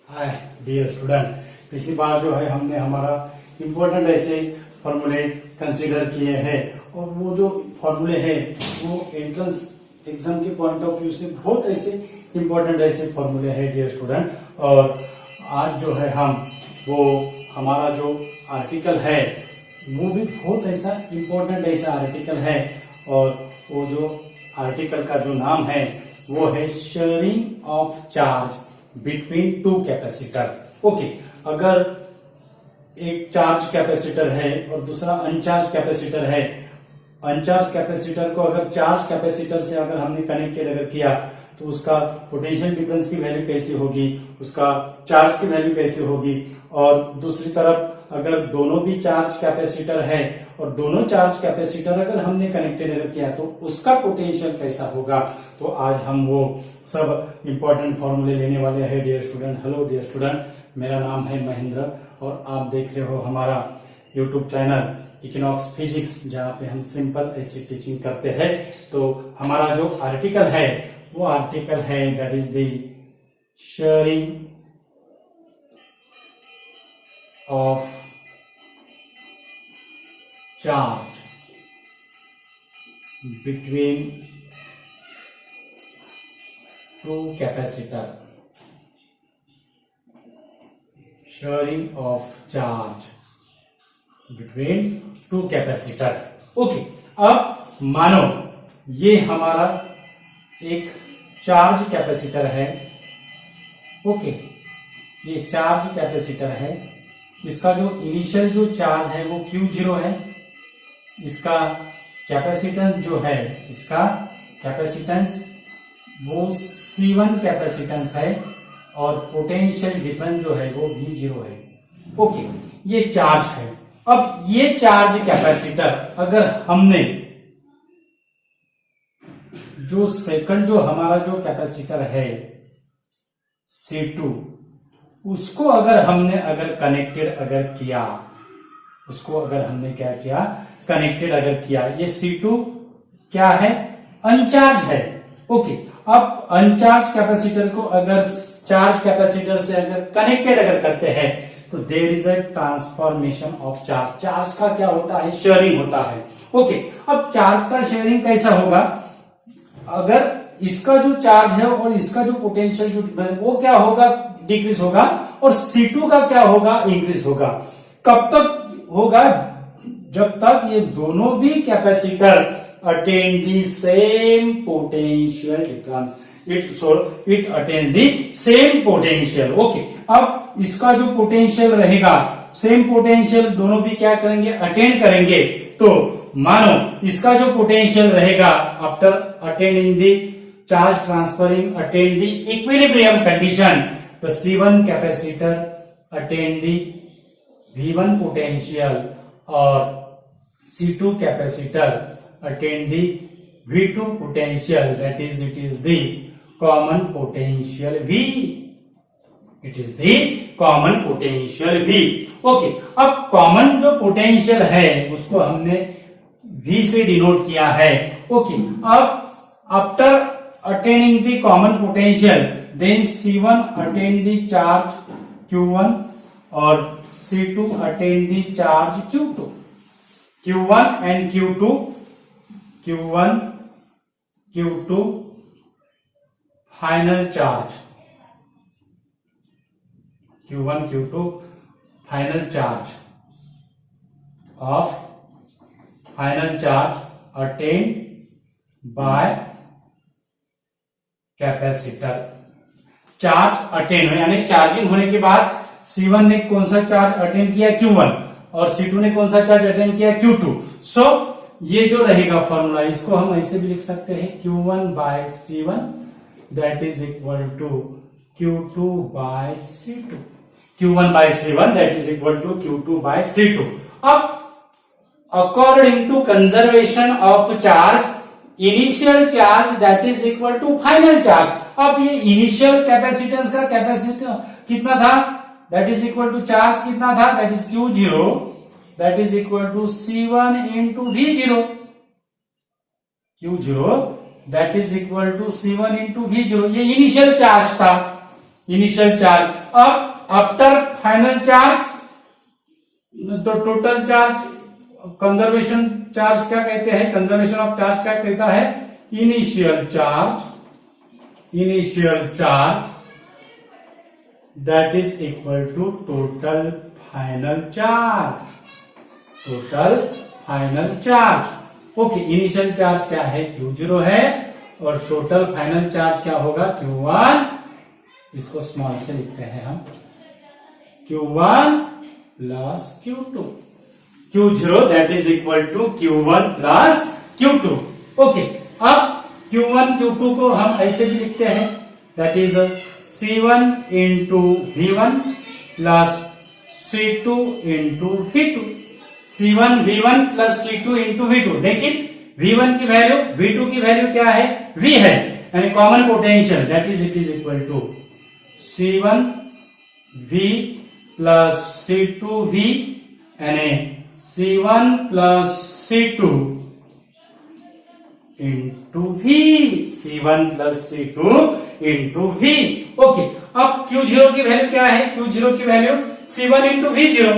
Hi dear student, पिछली बार जो है हमने हमारा इम्पोर्टेंट ऐसे फॉर्मूले कंसीडर किए हैं और वो जो फॉर्मूले हैं वो एंट्रेंस एग्जाम के पॉइंट ऑफ व्यू से बहुत ऐसे इम्पोर्टेंट ऐसे फॉर्मूले हैं डियर स्टूडेंट। और आज जो है हम वो हमारा जो आर्टिकल है वो भी बहुत ऐसा इम्पोर्टेंट ऐसा आर्टिकल है और वो जो आर्टिकल का जो नाम है वो है sharing of charge between two capacitor. Okay, अगर एक चार्ज कैपेसिटर है और दूसरा अनचार्ज कैपेसिटर है, अनचार्ज कैपेसिटर को अगर चार्ज कैपेसिटर से अगर हमने कनेक्टेड अगर किया तो उसका पोटेंशियल डिफरेंस की वैल्यू कैसी होगी, उसका चार्ज की वैल्यू कैसी होगी। और दूसरी तरफ अगर दोनों भी चार्ज कैपेसिटर है और दोनों चार्ज कैपेसिटर अगर हमने कनेक्टेड अगर किया तो उसका पोटेंशियल कैसा होगा। तो आज हम वो सब इंपॉर्टेंट फॉर्मूले लेने वाले हैं dear student. Hello dear student, मेरा नाम है महेंद्र और आप देख रहे हो हमारा यूट्यूब चैनल इक्विनॉक्स फिजिक्स, जहाँ पे हम सिंपल ऐसी टीचिंग करते हैं। तो हमारा जो आर्टिकल है वो आर्टिकल है that is the sharing of charge between two capacitor. Sharing of charge between two capacitor. Okay, अब मानो ये हमारा एक चार्ज कैपेसिटर है। ओके, ये चार्ज कैपेसिटर है। इसका जो इनिशियल जो चार्ज है वो Q0 है। इसका कैपेसिटेंस जो है, इसका कैपेसिटेंस वो C1 कैपेसिटेंस है और पोटेंशियल डिफरेंस जो है वो V0 है। ओके, ये चार्ज है। अब ये चार्ज कैपेसिटर अगर हमने जो सेकंड जो हमारा जो कैपेसिटर है C2, उसको अगर हमने अगर कनेक्टेड अगर किया, उसको अगर हमने क्या किया, कनेक्टेड अगर किया, ये C2 क्या है, अनचार्ज है। ओके, अब अनचार्ज कैपेसिटर को अगर चार्ज कैपेसिटर से अगर कनेक्टेड अगर करते हैं तो there is a transformation of charge. Charge का क्या होता है, शेयरिंग होता है। ओके, अब चार्ज का शेयरिंग कैसा होगा, अगर इसका जो चार्ज है और इसका जो पोटेंशियल जो वो क्या होगा, डिक्रीज होगा और C2 का क्या होगा, इंक्रीज होगा। कब तक होगा, जब तक ये दोनों भी capacitor attain the same potential difference. It attain the same potential. Okay, अब इसका जो पोटेंशियल रहेगा, सेम पोटेंशियल दोनों भी क्या करेंगे, अटेन करेंगे। तो मानो इसका जो पोटेंशियल रहेगा after attaining the charge transferring attain the equilibrium condition, the C1 capacitor attain the V1 potential और C2 capacitor attain the V2 potential, that is it is the common potential V. It is the common potential V. Okay, अब common जो potential है उसको हमने V से denote किया है। Okay, अब after attaining the common potential then C1 attain the charge Q1 और C2 attain the charge Q2. Q1 and Q2, Q1 Q2 final charge, Q1 Q2 final charge of final charge attained by capacitor. Charge attain हुए यानी charging होने के बाद C1 ने कौन सा charge attain किया, Q1, और C2 ने कौन सा चार्ज अटेन किया, Q2। सो ये जो रहेगा फॉर्मूला, इसको हम ऐसे भी लिख सकते हैं Q1 by C1 that is equal to Q2 by C2। Q1 by C1 that is equal to Q2 by C2। अब according to conservation of charge, initial charge that is equal to final charge. अब ये initial capacitance का capacitor कितना था, that is equal to charge कितना था, that is Q0, that is equal to C1 into V0। Q0 that is equal to C1 into V0, ये initial charge था। Initial charge. अब आफ्टर फाइनल चार्ज तो total charge, conservation charge क्या कहते हैं, conservation of charge क्या कहता है, initial charge that is equal to total final charge. Okay, initial charge क्या है, Q0 है, और टोटल फाइनल चार्ज क्या होगा, Q1। इसको स्मॉल से लिखते हैं हम, Q1 plus Q2। Q0 that is equal to Q1 plus Q2। Okay, अब Q1 Q2 को हम ऐसे भी लिखते हैं, that is C1 into V1 plus C2 into V2। C1 V1 plus C2 into V2। लेकिन V1 की वैल्यू V2 की वैल्यू क्या है, V है, यानी common potential that is it is equal to C1 V plus C2 V, यानी C1 plus C2 into V, C1 plus C2 into V। Okay, अब Q0 की वैल्यू क्या है, Q0 की value C1 into V0।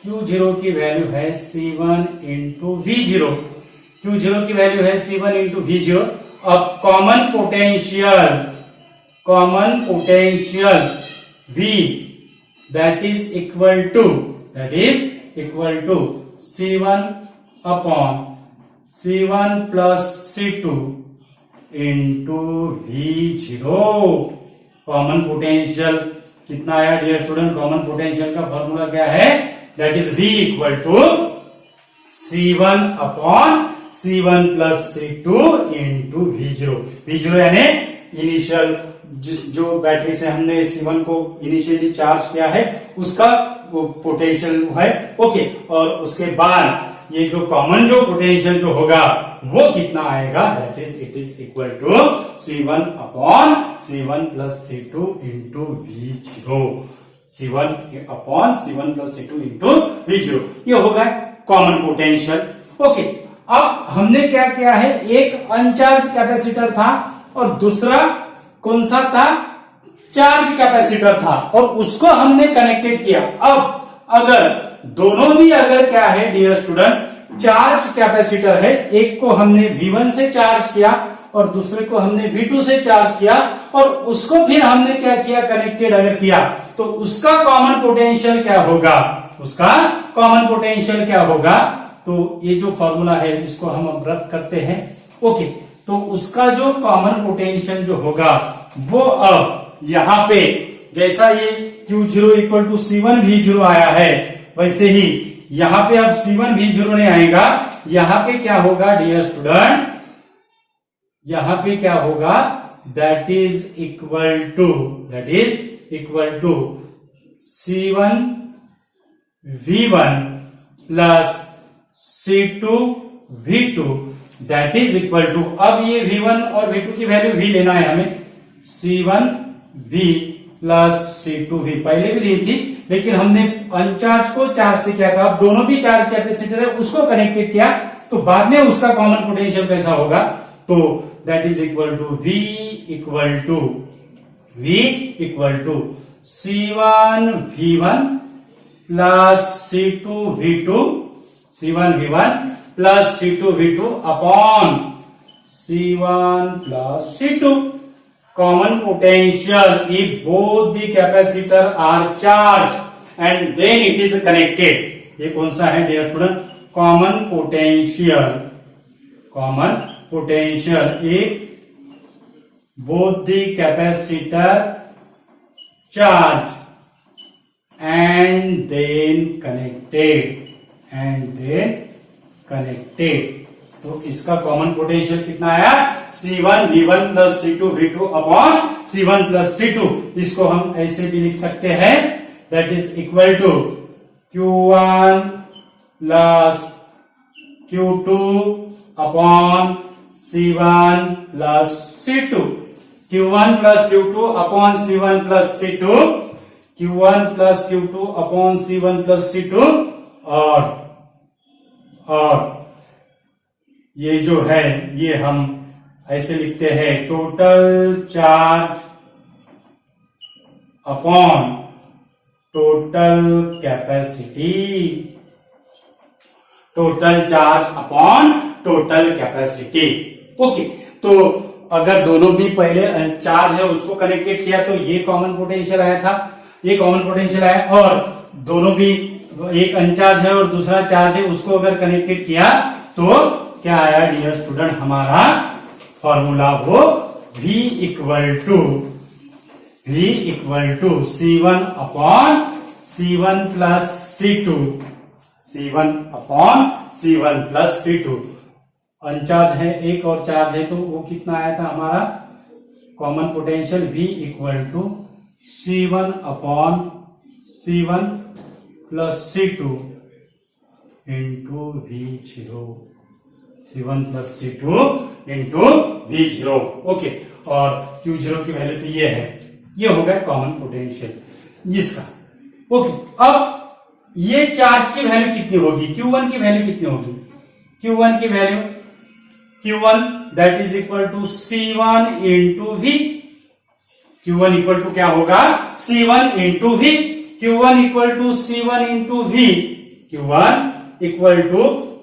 Q0 की value है C1 into V0। Q0 की value है C1 इंटू V0। अब common potential V that is equal to C1 upon C1 plus C2 into V0। Common potential कितना आया dear student, common potential का formula क्या है, that is V equal to C1 upon C1 plus C2 into V0। V0 यानी initial, जो battery से हमने C1 को इनिशियली चार्ज किया है उसका पोटेंशियल है। ओके, और उसके बाद ये जो कॉमन जो पोटेंशियल जो होगा वो कितना आएगा, that is it is equal to C1 upon C1 plus C2 into V0। C1 upon C1 plus C2 into V0, ये होगा कॉमन पोटेंशियल। ओके, अब हमने क्या किया है, एक अनचार्ज कैपेसिटर था और दूसरा कौन सा था, चार्ज कैपेसिटर था, और उसको हमने कनेक्टेड किया। अब अगर दोनों भी अगर क्या है डियर स्टूडेंट, चार्ज कैपेसिटर है, एक को हमने V1 से चार्ज किया और दूसरे को हमने V2 से चार्ज किया, और उसको फिर हमने क्या किया, कनेक्टेड अगर किया, तो उसका कॉमन पोटेंशियल क्या होगा, तो ये जो फॉर्मूला है इसको हम अब रख करते हैं। ओके, तो उसका जो कॉमन पोटेंशियल जो होगा वो अब यहां पे जैसा ये Q0 equal to C1 V0 आया है, वैसे ही यहां पे अब C1 V0 नहीं आएगा, यहां पे क्या होगा डियर स्टूडेंट, यहां पे क्या होगा, that is equal to C1 V1 plus C2 V2 that is equal to, अब ये V1 और V2 की वैल्यू V लेना है हमें, C1 V plus C2 V पहले भी ली थी, लेकिन हमने अनचार्ज को चार्ज से किया था, अब दोनों भी चार्ज कैपेसिटर है उसको कनेक्टेड किया, तो बाद में उसका कॉमन पोटेंशियल कैसा होगा, तो that is equal to V equal to C1 V1 plus C2 V2, C1 V1 plus C2 V2 upon C1 plus C2। Common potential if both the capacitor are charged and then it is connected। ये कौन सा है dear student, common potential if both the capacitor charged and then connected, तो इसका common potential कितना आया, C1 V1 plus C2 V2 upon C1 plus C2। इसको हम ऐसे भी लिख सकते हैं, that is equal to Q1 plus Q2 upon C1 plus C2। Q1 plus Q2 upon C1 plus C2, Q1 plus Q2 upon C1 plus C2, और ये जो है ये हम ऐसे लिखते हैं, total charge upon total capacity, total charge upon total capacity. Okay, तो अगर दोनों भी पहले चार्ज है उसको कनेक्टेड किया तो ये कॉमन पोटेंशियल आया था, ये कॉमन पोटेंशियल आया, और दोनों भी एक अनचार्ज है और दूसरा चार्ज है उसको अगर कनेक्टेड किया तो क्या आया डियर स्टूडेंट, हमारा फॉर्मूला वो V equal to C1 upon C1 plus C2, C1 upon C1 plus C2। Uncharge है एक और चार्ज है तो वो कितना आया था हमारा common potential V equal to C1 upon C1 plus C2 into V0, C1 plus C2 into V0। Okay, और Q0 की वैल्यू तो ये है, ये हो गया कॉमन पोटेंशियल इसका। ओके, अब ये चार्ज की वैल्यू कितनी होगी, Q1 की वैल्यू कितनी होगी, Q1 की value Q1 that is equal to C1 into V। Q1 equal to क्या होगा, C1 into V। Q1 equal to C1 into V, Q1 equal to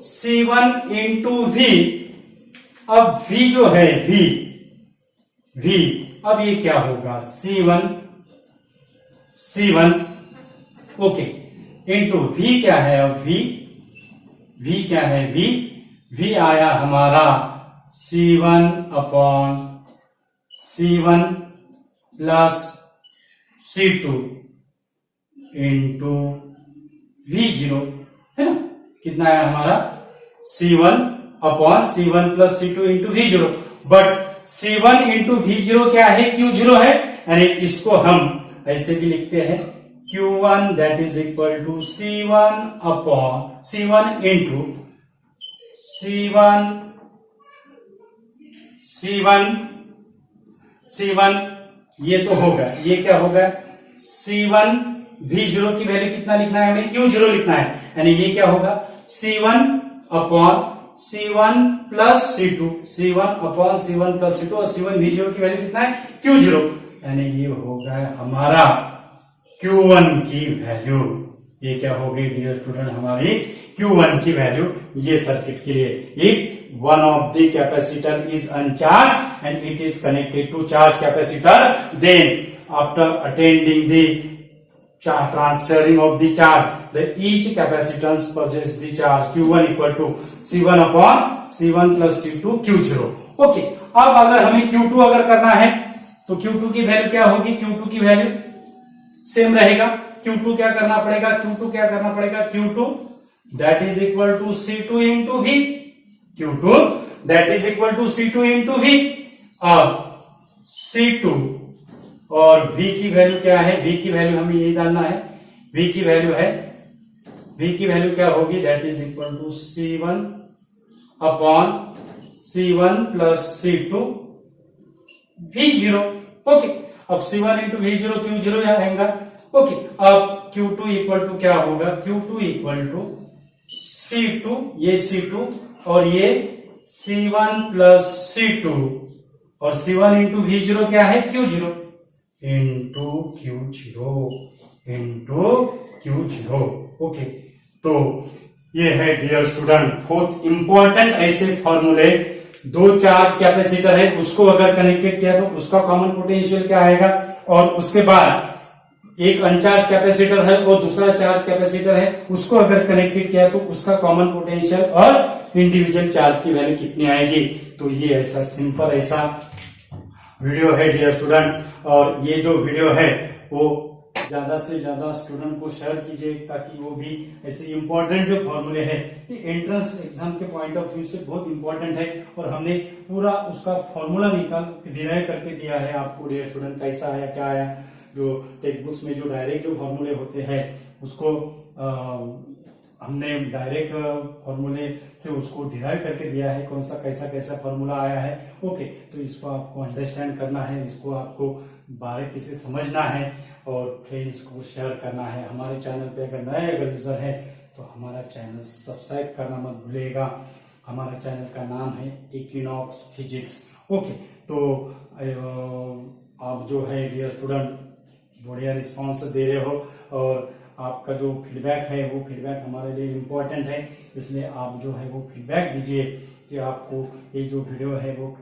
C1 into V। अब V जो है V, अब ये क्या होगा C1 ओके इंटू V क्या है, अब V क्या है, V आया हमारा C1 upon C1 plus C2 into V0, है ना, कितना आया हमारा C1 upon C1 plus C2 into V0। But C1 into V0 क्या है, Q0 है, यानी इसको हम ऐसे भी लिखते हैं Q1 that is equal to C1 upon C1 into C1 ये तो होगा, ये क्या होगा C1 V0 की वैल्यू कितना लिखना है हमें, Q0 लिखना है, यानी ये क्या होगा C1 upon C1 plus C2, C1 upon C1 plus C2, और C1 V0 की वैल्यू कितना है Q0, यानी ये होगा हमारा Q1 की वैल्यू। ये क्या हो गई डियर स्टूडेंट, हमारी Q1 की वैल्यू ये सर्किट के लिए। If one of the capacitor is uncharge and it is connected to charge capacitor, then after attending the transferring of the charge, the each capacitance possess the charge Q1 equal to C1 upon C1 plus C2 Q0। Okay, अब अगर हमें Q2 अगर करना है तो Q2 की value क्या होगी, Q2 की वैल्यू सेम रहेगा। Q2 क्या करना पड़ेगा, Q2 that is equal to C2 into V, Q2 that is equal to C2 into V। अब C2 और V की वैल्यू क्या है, V की वैल्यू हमें यही जानना है, V की वैल्यू क्या होगी, that is equal to C1 upon C1 plus C2 V0। Okay, अब C1 इंटू V0 Q0 आएगा। ओके, अब Q2 इक्वल टू क्या होगा, Q2 इक्वल टू C2, ये C2 और ये C1 प्लस C2, और C1 इंटू V0 क्या है, Q0 इंटू Q0। ओके, तो ये है डियर स्टूडेंट बहुत इंपॉर्टेंट ऐसे फॉर्मूले। दो चार्ज कैपेसिटर है उसको अगर कनेक्टेड किया तो उसका कॉमन पोटेंशियल क्या आएगा, और उसके बाद एक अनचार्ज कैपेसिटर है और दूसरा चार्ज कैपेसिटर है उसको अगर कनेक्टेड किया तो उसका कॉमन पोटेंशियल और इंडिविजुअल चार्ज की वैल्यू कितनी आएगी। तो ये ऐसा सिंपल ऐसा वीडियो है डियर स्टूडेंट, और ये जो वीडियो है वो ज्यादा से ज्यादा स्टूडेंट को शेयर कीजिए ताकि वो भी ऐसे इंपॉर्टेंट जो फॉर्मूले हैं, ये एंट्रेंस एग्जाम के पॉइंट ऑफ व्यू से बहुत इंपॉर्टेंट है, और हमने पूरा उसका फॉर्मूला निकाल डिराइव करके दिया है आपको डियर स्टूडेंट, कैसा आया क्या आया। जो टेक्स्ट बुक्स में जो डायरेक्ट जो फॉर्मूले होते हैं उसको हमने डायरेक्ट फॉर्मूले से उसको डिराइव करके दिया है, कौन सा कैसा फॉर्मूला आया है। ओके, तो इसको आपको अंडरस्टैंड करना है, इसको आपको बारीकी से समझना है और फ्रेंड्स को शेयर करना है। हमारे चैनल पे अगर यूजर है तो हमारा चैनल सब्सक्राइब करना मत भूलिएगा। हमारे चैनल का नाम है इक्विनॉक्स फिजिक्स। ओके, तो आप जो है डियर स्टूडेंट बढ़िया रिस्पॉन्स दे रहे हो, और आपका जो फीडबैक है वो फीडबैक हमारे लिए इम्पोर्टेंट है। इसलिए आप जो है वो फीडबैक दीजिए कि आपको ये जो वीडियो है वो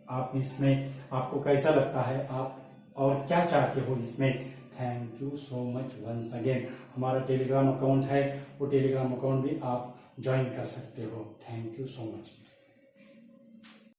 आप इसमें आपको कैसा लगता है, आप और क्या चाहते हो इसमें। Thank you so much once again. हमारा टेलीग्राम अकाउंट है, वो टेलीग्राम अकाउंट भी आप ज्वाइन कर सकते हो। Thank you so much.